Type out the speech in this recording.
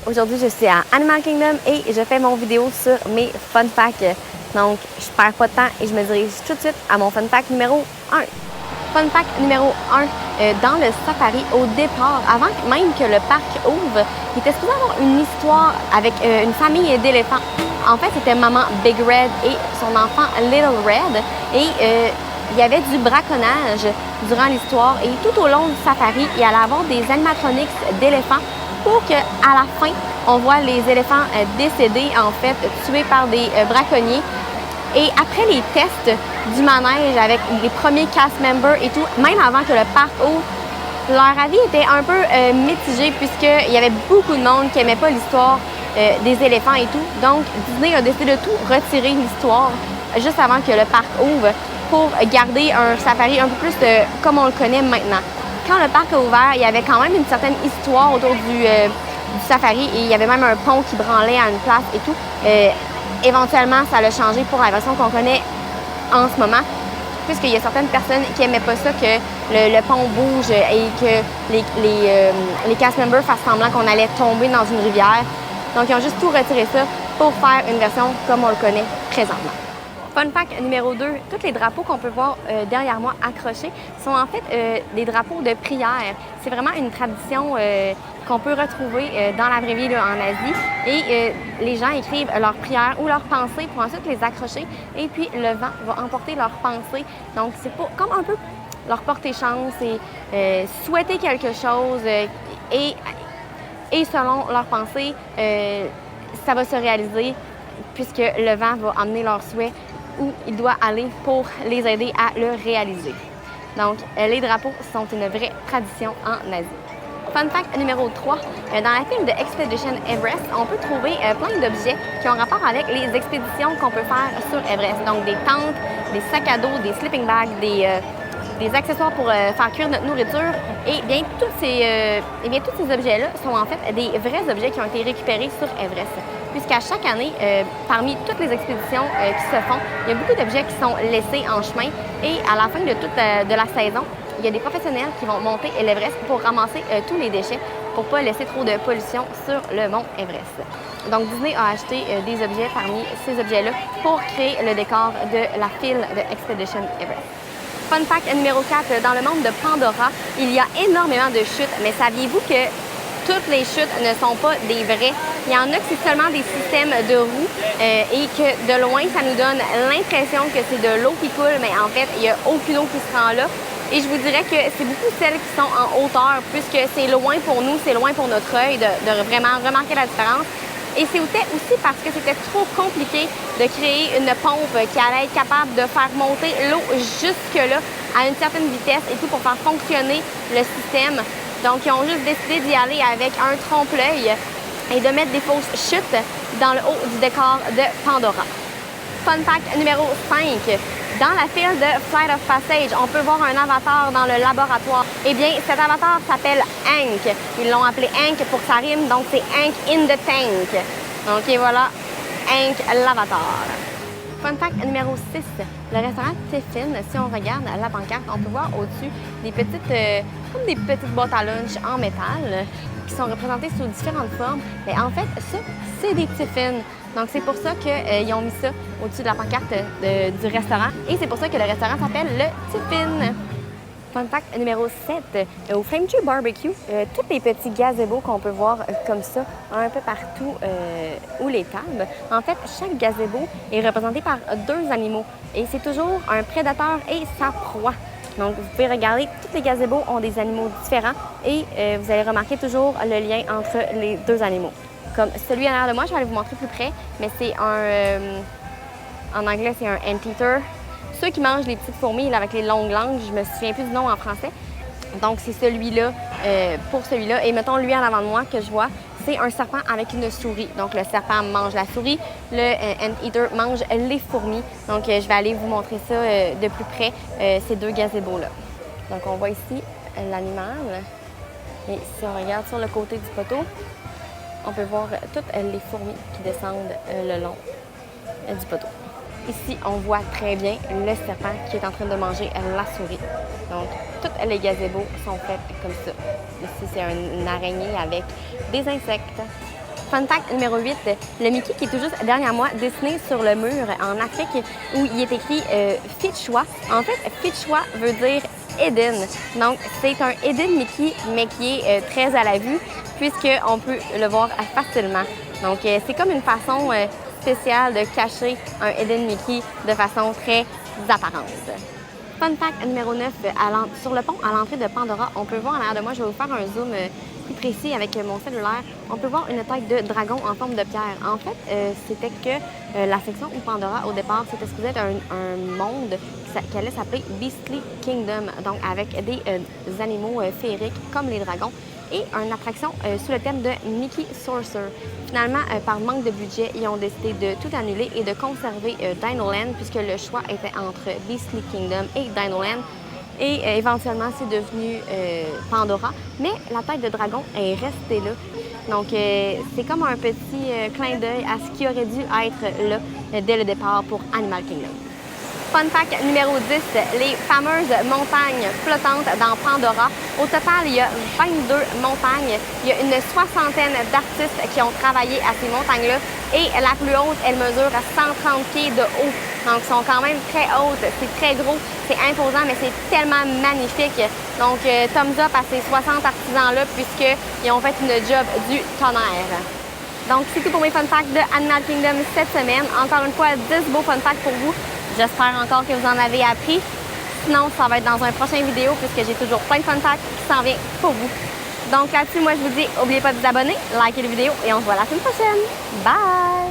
Aujourd'hui, je suis à Animal Kingdom et je fais mon vidéo sur mes fun facts. Donc, je perds pas de temps et je me dirige tout de suite à mon fun fact numéro 1. Fun fact numéro 1, dans le safari, au départ, avant même que le parc ouvre, il était supposé avoir une histoire avec une famille d'éléphants. En fait, c'était maman Big Red et son enfant Little Red. Et il y avait du braconnage durant l'histoire. Et tout au long du safari, il allait avoir des animatronics d'éléphants pour qu'à la fin, on voit les éléphants décédés, en fait, tués par des braconniers. Et après les tests du manège avec les premiers cast members et tout, même avant que le parc ouvre, leur avis était un peu mitigé puisqu'il y avait beaucoup de monde qui n'aimait pas l'histoire des éléphants et tout. Donc, Disney a décidé de tout retirer l'histoire juste avant que le parc ouvre pour garder un safari un peu plus comme on le connaît maintenant. Quand le parc a ouvert, il y avait quand même une certaine histoire autour du safari et il y avait même un pont qui branlait à une place et tout. Éventuellement, ça l'a changé pour la version qu'on connaît en ce moment, puisqu'il y a certaines personnes qui n'aimaient pas ça, que le pont bouge et que les cast members fassent semblant qu'on allait tomber dans une rivière. Donc, ils ont juste tout retiré ça pour faire une version comme on le connaît présentement. Fun fact numéro 2, tous les drapeaux qu'on peut voir derrière moi accrochés sont en fait des drapeaux de prière. C'est vraiment une tradition qu'on peut retrouver dans la vraie vie là, en Asie. Et les gens écrivent leurs prières ou leurs pensées pour ensuite les accrocher. Et puis le vent va emporter leurs pensées. Donc c'est comme un peu leur porter chance et souhaiter quelque chose. Et selon leurs pensées, ça va se réaliser puisque le vent va emmener leurs souhaits où il doit aller pour les aider à le réaliser. Donc, les drapeaux sont une vraie tradition en Asie. Fun fact numéro 3, dans la film de Expedition Everest, on peut trouver plein d'objets qui ont rapport avec les expéditions qu'on peut faire sur Everest. Donc, des tentes, des sacs à dos, des sleeping bags, des accessoires pour faire cuire notre nourriture. Et bien, tous ces objets-là sont en fait des vrais objets qui ont été récupérés sur Everest. Puisqu'à chaque année, parmi toutes les expéditions qui se font, il y a beaucoup d'objets qui sont laissés en chemin. Et à la fin de la saison, il y a des professionnels qui vont monter l'Everest pour ramasser tous les déchets pour ne pas laisser trop de pollution sur le mont Everest. Donc, Disney a acheté des objets parmi ces objets-là pour créer le décor de la file de Expedition Everest. Fun fact numéro 4, dans le monde de Pandora, il y a énormément de chutes, mais saviez-vous que toutes les chutes ne sont pas des vraies? Il y en a que c'est seulement des systèmes de roues et que de loin, ça nous donne l'impression que c'est de l'eau qui coule, mais en fait, il n'y a aucune eau qui se rend là. Et je vous dirais que c'est beaucoup celles qui sont en hauteur, puisque c'est loin pour nous, c'est loin pour notre œil de vraiment remarquer la différence. Et c'était aussi parce que c'était trop compliqué de créer une pompe qui allait être capable de faire monter l'eau jusque-là à une certaine vitesse et tout pour faire fonctionner le système. Donc, ils ont juste décidé d'y aller avec un trompe-l'œil et de mettre des fausses chutes dans le haut du décor de Pandora. Fun fact numéro 5. Dans la file de Flight of Passage, on peut voir un avatar dans le laboratoire. Eh bien, cet avatar s'appelle Hank. Ils l'ont appelé Hank pour que ça rime, donc c'est Hank in the Tank. Donc, et voilà, Hank l'avatar. Fun fact numéro 6. Le restaurant Tiffin, si on regarde la pancarte, on peut voir au-dessus des petites boîtes à lunch en métal qui sont représentées sous différentes formes. Mais en fait, ça, c'est des Tiffin. Donc, c'est pour ça qu'ils ont mis ça au-dessus de la pancarte du restaurant. Et c'est pour ça que le restaurant s'appelle le Tiffin. Fun fact numéro 7. Au Flame Tree Barbecue, tous les petits gazebos qu'on peut voir comme ça, un peu partout où les tables, en fait, chaque gazebo est représenté par 2 animaux. Et c'est toujours un prédateur et sa proie. Donc, vous pouvez regarder, tous les gazebos ont des animaux différents et vous allez remarquer toujours le lien entre les 2 animaux. Comme celui en arrière de moi, je vais aller vous montrer plus près, mais c'est en anglais, c'est un anteater. Ceux qui mangent les petites fourmis là, avec les longues langues, je me souviens plus du nom en français. Donc, c'est celui-là pour celui-là. Et mettons, lui en avant de moi que je vois, c'est un serpent avec une souris. Donc, le serpent mange la souris, le anteater mange les fourmis. Donc, je vais aller vous montrer ça de plus près, ces 2 gazebos-là. Donc, on voit ici l'animal. Et si on regarde sur le côté du poteau, on peut voir toutes les fourmis qui descendent le long du poteau. Ici, on voit très bien le serpent qui est en train de manger la souris. Donc, tous les gazebos sont faits comme ça. Ici, c'est une araignée avec des insectes. Fun fact numéro 8, le Mickey qui est tout juste derrière moi, dessiné sur le mur en Afrique, où il est écrit Fichua. En fait, Fichua veut dire Eden. Donc, c'est un Eden Mickey, mais qui est très à la vue, puisqu'on peut le voir facilement. Donc, c'est comme une façon spéciale de cacher un Eden Mickey de façon très apparente. Fun fact numéro 9, sur le pont à l'entrée de Pandora, on peut voir en arrière de moi, je vais vous faire un zoom plus précis avec mon cellulaire, on peut voir une tête de dragon en forme de pierre. En fait, c'était que la section où Pandora, au départ, c'était supposé être un monde qui allait s'appeler Beastly Kingdom, donc avec des animaux féeriques comme les dragons, et une attraction sous le thème de Mickey Sorcerer. Finalement, par manque de budget, ils ont décidé de tout annuler et de conserver Dinoland, puisque le choix était entre Beastly Kingdom et Dinoland. Et éventuellement, c'est devenu Pandora. Mais la tête de dragon est restée là. Donc, c'est comme un petit clin d'œil à ce qui aurait dû être là dès le départ pour Animal Kingdom. Fun fact numéro 10, les fameuses montagnes flottantes dans Pandora. Au total, il y a 22 montagnes. Il y a une soixantaine d'artistes qui ont travaillé à ces montagnes-là. Et la plus haute, elle mesure 130 pieds de haut. Donc, elles sont quand même très hautes. C'est très gros, c'est imposant, mais c'est tellement magnifique. Donc, thumbs up à ces 60 artisans-là, puisqu'ils ont fait une job du tonnerre. Donc, c'est tout pour mes fun facts de Animal Kingdom cette semaine. Encore une fois, 10 beaux fun facts pour vous. J'espère encore que vous en avez appris. Sinon, ça va être dans un prochain vidéo puisque j'ai toujours plein de fun facts qui s'en viennent pour vous. Donc là-dessus, moi, je vous dis, n'oubliez pas de vous abonner, likez la vidéo et on se voit la semaine prochaine. Bye!